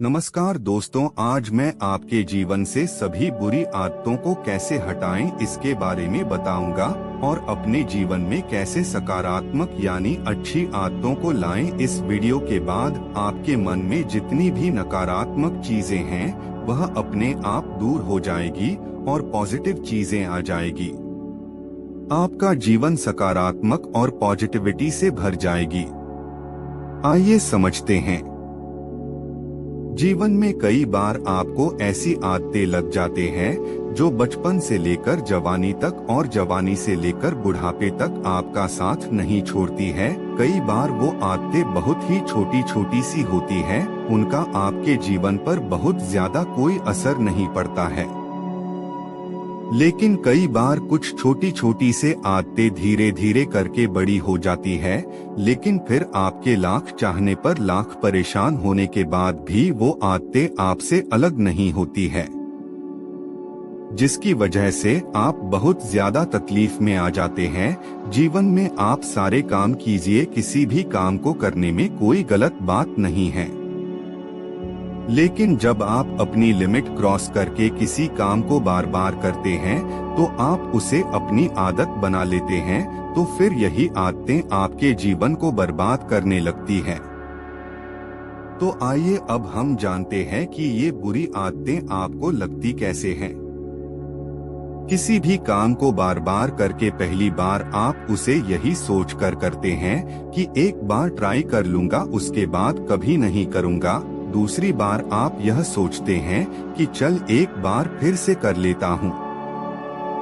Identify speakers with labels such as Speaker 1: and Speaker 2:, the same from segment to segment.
Speaker 1: नमस्कार दोस्तों, आज मैं आपके जीवन से सभी बुरी आदतों को कैसे हटाएं इसके बारे में बताऊंगा और अपने जीवन में कैसे सकारात्मक यानी अच्छी आदतों को लाएं। इस वीडियो के बाद आपके मन में जितनी भी नकारात्मक चीजें हैं वह अपने आप दूर हो जाएगी और पॉजिटिव चीजें आ जाएगी। आपका जीवन सकारात्मक और पॉजिटिविटी से भर जाएगी। आइए समझते हैं। जीवन में कई बार आपको ऐसी आदतें लग जाते हैं जो बचपन से लेकर जवानी तक और जवानी से लेकर बुढ़ापे तक आपका साथ नहीं छोड़ती है। कई बार वो आदतें बहुत ही छोटी छोटी सी होती हैं, उनका आपके जीवन पर बहुत ज्यादा कोई असर नहीं पड़ता है। लेकिन कई बार कुछ छोटी छोटी से आदतें धीरे धीरे करके बड़ी हो जाती है, लेकिन फिर आपके लाख चाहने पर लाख परेशान होने के बाद भी वो आदतें आपसे अलग नहीं होती है, जिसकी वजह से आप बहुत ज्यादा तकलीफ में आ जाते हैं। जीवन में आप सारे काम कीजिए, किसी भी काम को करने में कोई गलत बात नहीं है, लेकिन जब आप अपनी लिमिट क्रॉस करके किसी काम को बार बार करते हैं तो आप उसे अपनी आदत बना लेते हैं, तो फिर यही आदतें आपके जीवन को बर्बाद करने लगती हैं। तो आइए अब हम जानते हैं कि ये बुरी आदतें आपको लगती कैसे हैं। किसी भी काम को बार बार करके पहली बार आप उसे यही सोच कर करते हैं कि एक बार ट्राई कर लूंगा, उसके बाद कभी नहीं करूंगा। दूसरी बार आप यह सोचते हैं कि चल एक बार फिर से कर लेता हूँ।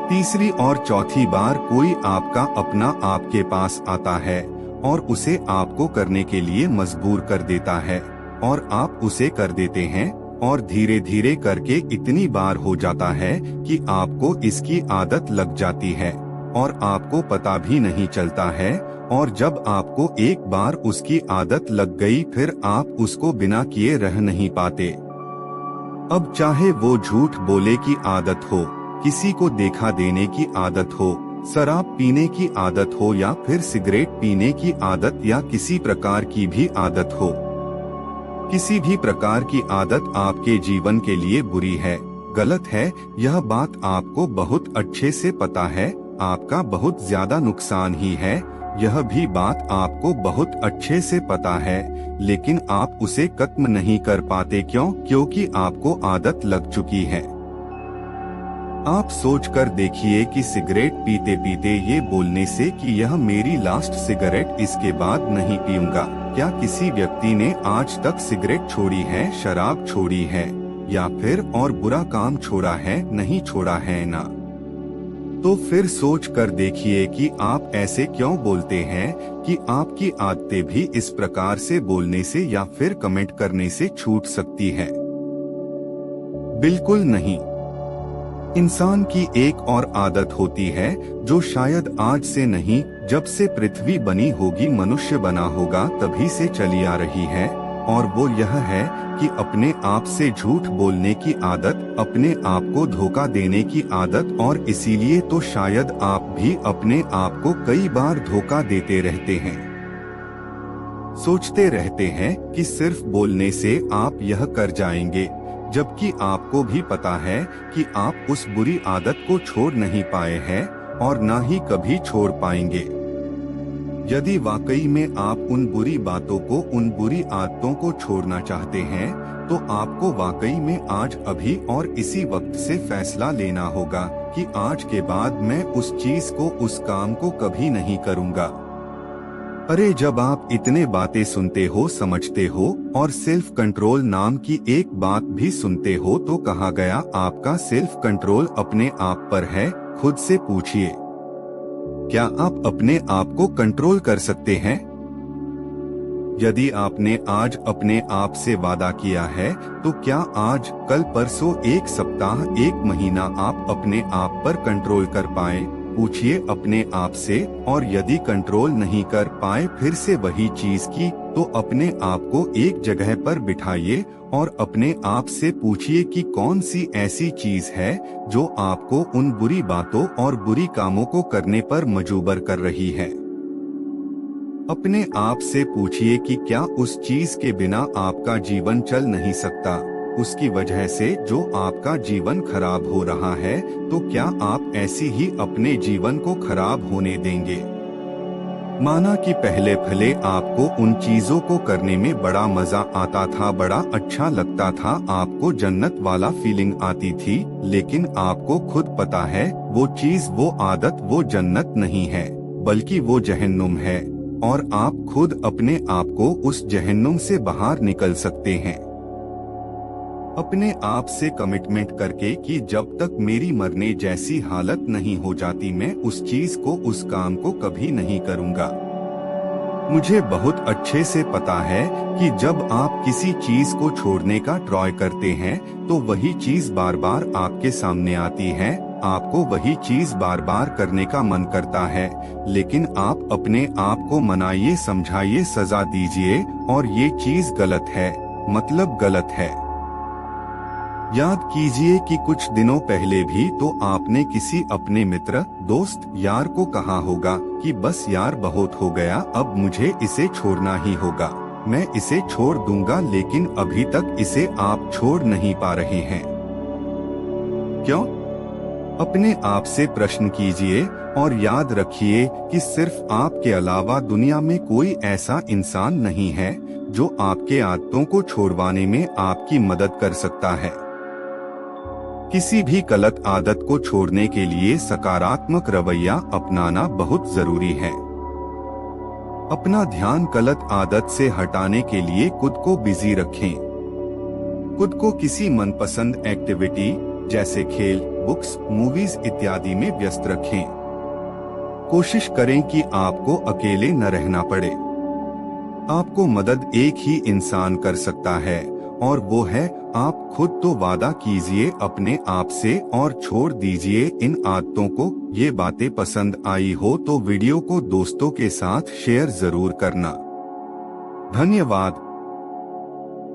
Speaker 1: तीसरी और चौथी बार कोई आपका अपना आपके पास आता है और उसे आपको करने के लिए मजबूर कर देता है और आप उसे कर देते हैं, और धीरे धीरे करके इतनी बार हो जाता है कि आपको इसकी आदत लग जाती है और आपको पता भी नहीं चलता है। और जब आपको एक बार उसकी आदत लग गई फिर आप उसको बिना किए रह नहीं पाते। अब चाहे वो झूठ बोले की आदत हो, किसी को देखा देने की आदत हो, शराब पीने की आदत हो या फिर सिगरेट पीने की आदत या किसी प्रकार की भी आदत हो, किसी भी प्रकार की आदत आपके जीवन के लिए बुरी है, गलत है, यह बात आपको बहुत अच्छे से पता है। आपका बहुत ज्यादा नुकसान ही है, यह भी बात आपको बहुत अच्छे से पता है, लेकिन आप उसे खत्म नहीं कर पाते। क्यों? क्योंकि आपको आदत लग चुकी है। आप सोच कर देखिए कि सिगरेट पीते पीते ये बोलने से कि यह मेरी लास्ट सिगरेट, इसके बाद नहीं पीऊंगा, क्या किसी व्यक्ति ने आज तक सिगरेट छोड़ी है, शराब छोड़ी है या फिर और बुरा काम छोड़ा है? नहीं छोड़ा है ना। तो फिर सोच कर देखिए कि आप ऐसे क्यों बोलते हैं कि आपकी आदतें भी इस प्रकार से बोलने से या फिर कमेंट करने से छूट सकती है। बिल्कुल नहीं। इंसान की एक और आदत होती है जो शायद आज से नहीं, जब से पृथ्वी बनी होगी, मनुष्य बना होगा तभी से चली आ रही है, और वो यह है कि अपने आप से झूठ बोलने की आदत, अपने आप को धोखा देने की आदत। और इसीलिए तो शायद आप भी अपने आप को कई बार धोखा देते रहते हैं। सोचते रहते हैं कि सिर्फ बोलने से आप यह कर जाएंगे, जबकि आपको भी पता है कि आप उस बुरी आदत को छोड़ नहीं पाए हैं और ना ही कभी छोड़ पाएंगे। यदि वाकई में आप उन बुरी बातों को, उन बुरी आदतों को छोड़ना चाहते हैं, तो आपको वाकई में आज, अभी और इसी वक्त से फैसला लेना होगा कि आज के बाद मैं उस चीज को, उस काम को कभी नहीं करूंगा। अरे जब आप इतने बातें सुनते हो, समझते हो और सेल्फ कंट्रोल नाम की एक बात भी सुनते हो, तो कहा गया आपका सेल्फ कंट्रोल अपने आप पर है। खुद से पूछिए, क्या आप अपने आप को कंट्रोल कर सकते हैं? यदि आपने आज अपने आप से वादा किया है, तो क्या आज, कल, परसों, एक सप्ताह, एक महीना आप अपने आप पर कंट्रोल कर पाए? पूछिए अपने आप से। और यदि कंट्रोल नहीं कर पाए फिर से वही चीज की, तो अपने आप को एक जगह पर बिठाइए और अपने आप से पूछिए कि कौन सी ऐसी चीज है जो आपको उन बुरी बातों और बुरी कामों को करने पर मजबूर कर रही है। अपने आप से पूछिए कि क्या उस चीज के बिना आपका जीवन चल नहीं सकता, उसकी वजह से जो आपका जीवन खराब हो रहा है, तो क्या आप ऐसी ही अपने जीवन को खराब होने देंगे? माना कि पहले भले आपको उन चीजों को करने में बड़ा मजा आता था, बड़ा अच्छा लगता था, आपको जन्नत वाला फीलिंग आती थी, लेकिन आपको खुद पता है वो चीज, वो आदत, वो जन्नत नहीं है, बल्कि वो जहन्नुम है, और आप खुद अपने आप को उस जहन्नुम से बाहर निकल सकते हैं। अपने आप से कमिटमेंट करके कि जब तक मेरी मरने जैसी हालत नहीं हो जाती, मैं उस चीज को, उस काम को कभी नहीं करूंगा। मुझे बहुत अच्छे से पता है कि जब आप किसी चीज को छोड़ने का ट्राई करते हैं, तो वही चीज बार बार आपके सामने आती है, आपको वही चीज बार बार करने का मन करता है, लेकिन आप अपने आप को मनाइए, समझाइए, सजा दीजिए, और ये चीज गलत है, मतलब गलत है। याद कीजिए कि कुछ दिनों पहले भी तो आपने किसी अपने मित्र, दोस्त, यार को कहा होगा कि बस यार बहुत हो गया, अब मुझे इसे छोड़ना ही होगा, मैं इसे छोड़ दूंगा, लेकिन अभी तक इसे आप छोड़ नहीं पा रहे हैं। क्यों? अपने आप से प्रश्न कीजिए और याद रखिए कि सिर्फ आपके अलावा दुनिया में कोई ऐसा इंसान नहीं है जो आपके आदतों को छोड़वाने में आपकी मदद कर सकता है। किसी भी गलत आदत को छोड़ने के लिए सकारात्मक रवैया अपनाना बहुत जरूरी है। अपना ध्यान गलत आदत से हटाने के लिए खुद को बिजी रखें। खुद को किसी मनपसंद एक्टिविटी जैसे खेल, बुक्स, मूवीज इत्यादि में व्यस्त रखें। कोशिश करें कि आपको अकेले न रहना पड़े। आपको मदद एक ही इंसान कर सकता है, और वो है आप खुद। तो वादा कीजिए अपने आप से और छोड़ दीजिए इन आदतों को। ये बातें पसंद आई हो तो वीडियो को दोस्तों के साथ शेयर जरूर करना। धन्यवाद।